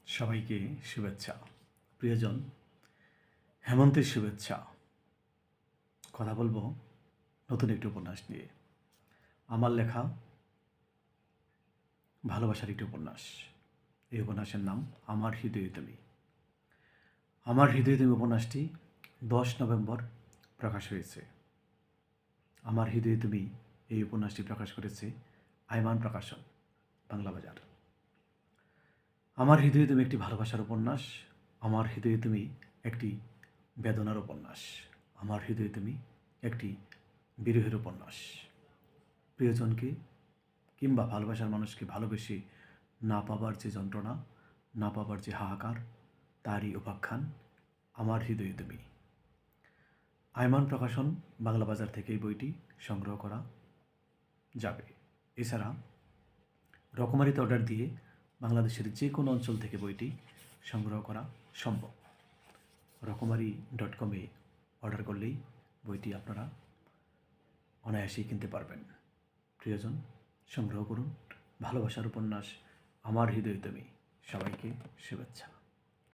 সবাইকে শুভেচ্ছা। প্রিয়জন, হেমন্তের শুভেচ্ছা। কথা বলবো নতুন একটি উপন্যাস নিয়ে। আমার লেখা ভালোবাসার একটি উপন্যাস। এই উপন্যাসের নাম আমার হৃদয়ে তুমি। আমার হৃদয়ে তুমি উপন্যাসটি 10 নভেম্বর প্রকাশ হয়েছে। আমার হৃদয়ে তুমি এই উপন্যাসটি প্রকাশ করেছে আইমান প্রকাশন, বাংলা বাজার। আমার হৃদয়ে তুমি একটি ভালোবাসার উপন্যাস। আমার হৃদয়ে তুমি একটি বেদনার উপন্যাস। আমার হৃদয়ে তুমি একটি বিরহের উপন্যাস। প্রিয়জনকে কিংবা ভালোবাসার মানুষকে ভালোবেসে না পাবার যে যন্ত্রণা, না পাবার যে হাহাকার, তারই উপাখ্যান আমার হৃদয়ে তুমি। আইমান প্রকাশন, বাংলা বাজার থেকে এই বইটি সংগ্রহ করা যাবে। এছাড়া রকমারিতে অর্ডার দিয়ে বাংলাদেশের যে কোনো অঞ্চল থেকে বইটি সংগ্রহ করা সম্ভব। রকমারি.com-এ অর্ডার করলেই বইটি আপনারা অনায়াসেই কিনতে পারবেন। প্রিয়জন, সংগ্রহ করুন ভালোবাসার উপন্যাস আমার হৃদয়ে তুমি। সবাইকে শুভেচ্ছা।